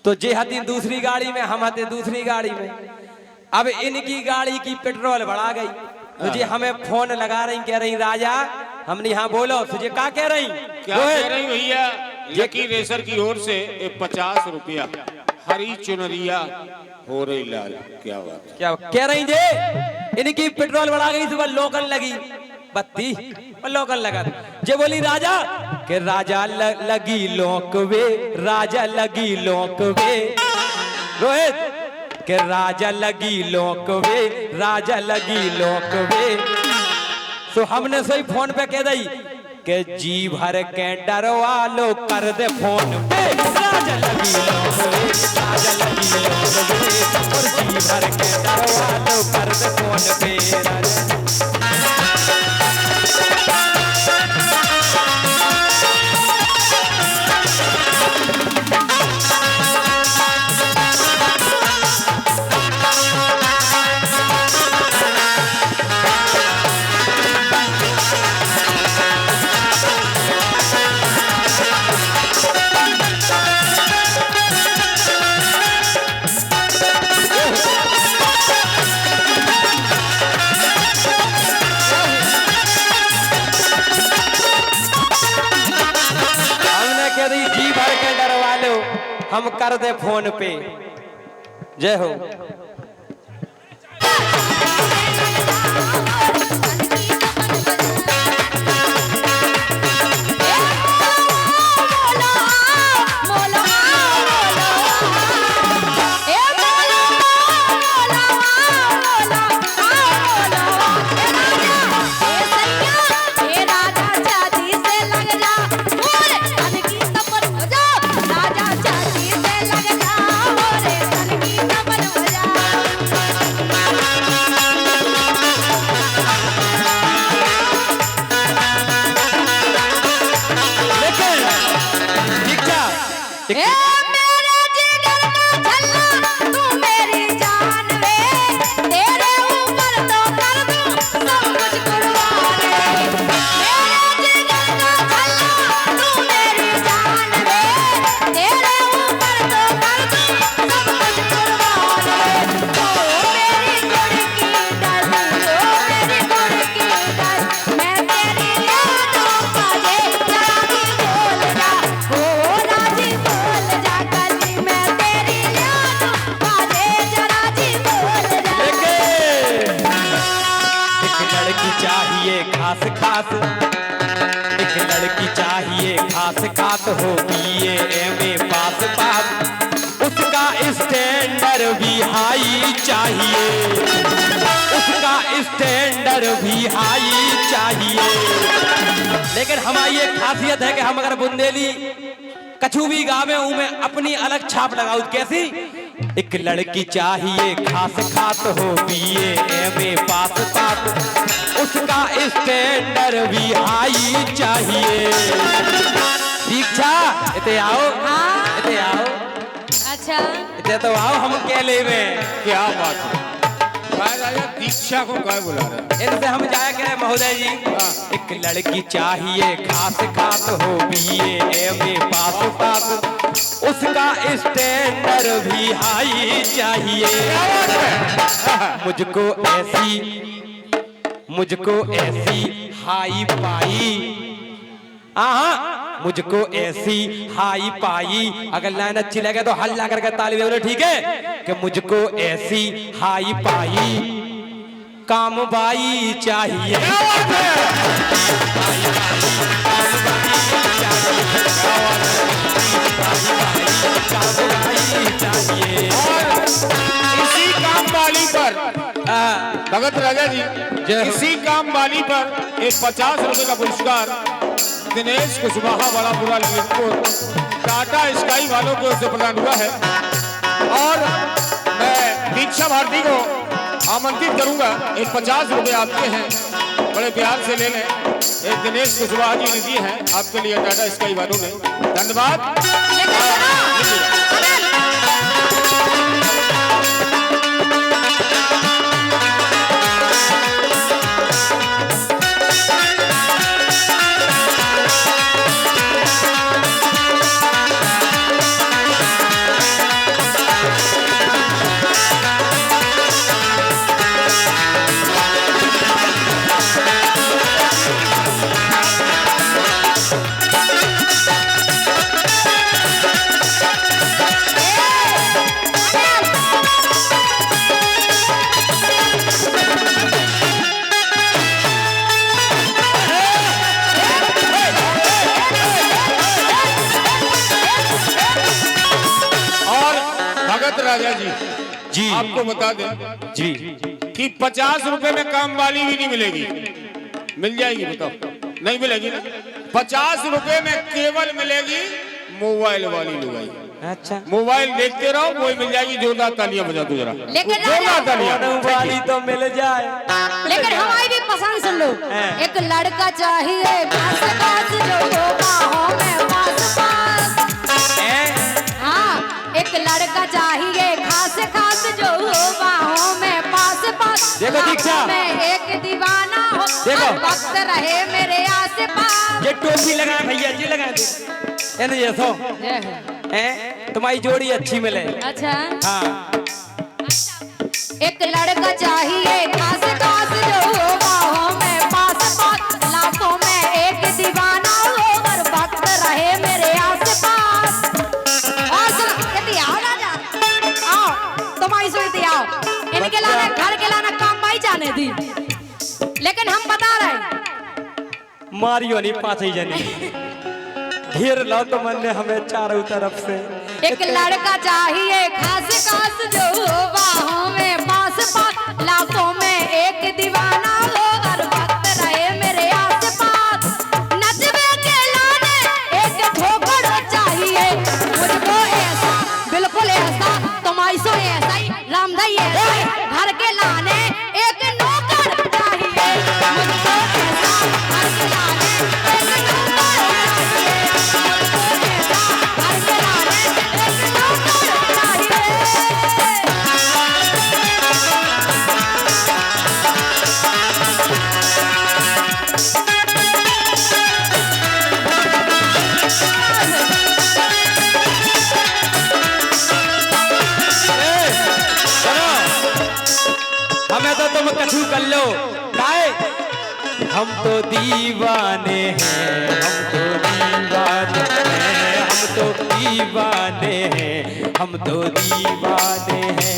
तो जे हती दूसरी गाड़ी में, हम हते दूसरी गाड़ी में। अब इनकी गाड़ी की पेट्रोल बढ़ा गई, तो जे हमें फोन लगा रही, कह रही राजा, हमने यहाँ बोलो तुझे क्या कह रही? क्या कह रही भैया? लकी रेसर की ओर से 50 रुपया हरी चुनरिया हो रही लाल। क्या बात? क्या कह रही जे? इनकी पेट्रोल बढ़ा गई, सुबह लोकल लगी बत्ती और लोकल लगा। जे बोली राजा के राजा लगी लोकवे, राजा लगी लोकवे। रोहित के राजा लगी लोकवे, राजा लगी लोकवे। तो हमने सोई फोन पे कह दई के जी भर के डरवा लो, कर दे फोन पे राजा लगी लोकवे, राजा लगी लोकवे। और जी भर के डरवा लो, कर दे फोन पे राजा। हम कर दे फोन पे। जय हो। खास खास एक लड़की चाहिए, खास खास हो बीए एमए पास पास, उसका स्टैंडर्ड भी हाई चाहिए, उसका स्टैंडर्ड भी हाई चाहिए। लेकिन हमारी एक खासियत है कि हम अगर बुंदेली कछु भी गावे उनमें अपनी अलग छाप लगाओ। कैसी? एक लड़की चाहिए खास खास हो बीए एमए पास पास, उसका स्टैंडर्ड भी हाई चाहिए। दीक्षा इते आओ, इते आओ। अच्छा इते तो आओ, हम क्या लेवे? क्या बात है? दीक्षा को क्या बुला रहे? इनसे हम जाया करें महोदय जी। एक लड़की चाहिए खास खास हो बीए एमए पास पास, उसका स्टैंडर्ड भी हाई चाहिए। मुझको ऐसी हाई पाई, मुझको ऐसी हाई पाई। अगर लाइन अच्छी लगे तो हल्ला करके ताली दे बोलो ठीक है। कि मुझको ऐसी हाई पाई काम बाई चाहिए। इसी काम वाली पर भगत राजा जी, इसी काम वाली पर एक 50 रुपए का पुरस्कार दिनेश कुशवाहा बड़ा बुरा ललितपुर टाटा स्काई वालों को से प्रदान हुआ है। और मैं दीक्षा भारती को आमंत्रित करूंगा, एक 50 रुपए आपके हैं, बड़े प्यार से ले लें। एक दिनेश कुशवाहा जी ने दिए हैं आपके लिए टाटा स्काई वालों ने, धन्यवाद। राजा जी जी आपको बता दें जी कि 50 रुपए में काम वाली भी नहीं मिलेगी। मिल जाएगी बताओ? नहीं मिलेगी ना। 50 रुपए में केवल मिलेगी मोबाइल वाली लुगाई। अच्छा मोबाइल देखते रहो वही मिल जाएगी। जोरदार तालियां बजा दो जरा। लेकिन जोरदार तालियां। वाली तो मिल जाए। लेकिन हमारी भी पसंद सुन लो। एक लड़का चाहिए खास खास जो हो बाहों में पास पास। हाँ एक लड़का चाहिए खास खास जो हो बाहों में पास पास। देखो दीक्षा में एक दीवाना हो देखो वक्त रहे मेरे आस पास। ये टोपी लगा भैया जी लगा दे ये सो तुम्हारी जोड़ी अच्छी मिले। अच्छा हाँ एक लड़का चाहिए खास खास जो हो बाहों में पास पास। लाखों में एक दीवाना हो और वक्त रहे मेरे आस पास। और सुनो यदि आओ राजा आओ तुम्हारी सुनती आओ। इनके लाना घर के लाना काम भाई जाने दी। लेकिन हम बता रहे मारियो नहीं पाँच ही जनी घेर लो तो मन ने हमें चारों तरफ से। एक लड़का चाहिए खास खास जो हो बाहों में पास पास। लाखों में एक दीवाना हो और वक्त रहे मेरे आस पास। नचबे के लाने एक ठोकर चाहिए मुझको ऐसा बिल्कुल ऐसा तुम्हारी सो ऐसा ही रामदाई ऐसा ही। घर के लाने एक नौकर चाहिए मुझको ऐसा। घर के लाने एक नौकर चाहिए मुझको ऐसा। घर के लाने एक नौकर चाहिए। हमें तो तुम कछु कर लो काहे हम तो दीवाने हैं हम तो दीवाने हैं हम तो दीवाने हैं हम तो दीवाने हैं।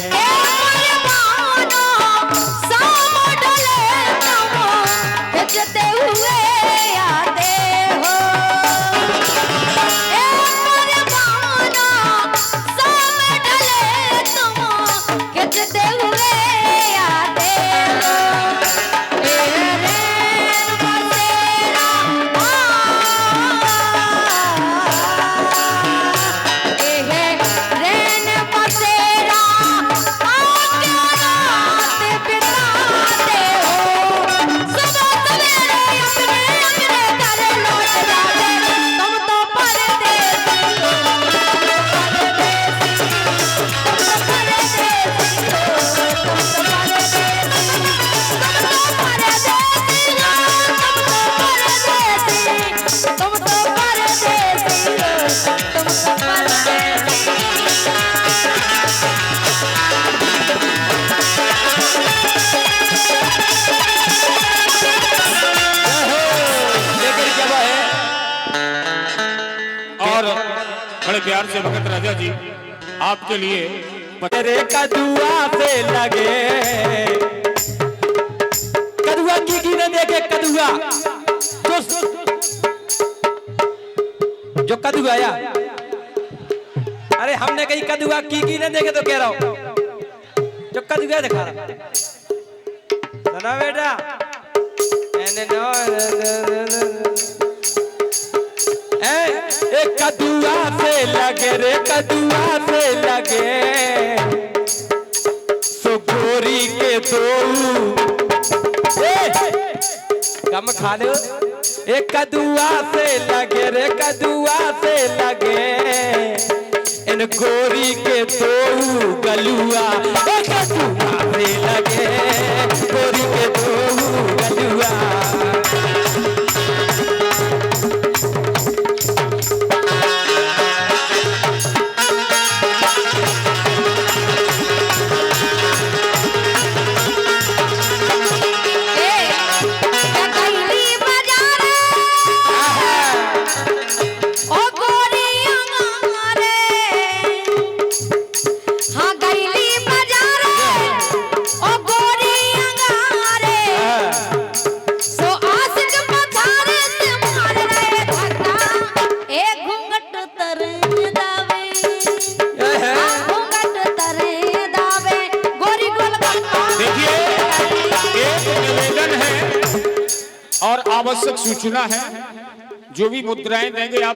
बड़े प्यार से भगत राजा जी आपके लिए तेरे कदुआ से लगे कदुआ की न देखे कदुआ जो कदुआ आया। अरे हमने कहीं कदुआ की न देखे तो कह रहा हूं जो कदुआ दिखा रहा सुना बेटा एक कदुआ से लगे रे कदुआ से लगे सो गोरी के दो कम खा लो। एक कदुआ से लगे रे कदुआ से लगे इन गोरी के दो गलुआ। एक कदुआ से लगे गोरी के दो गलुआ। आवश्यक सूचना है, जो भी मुद्राएं देंगे आप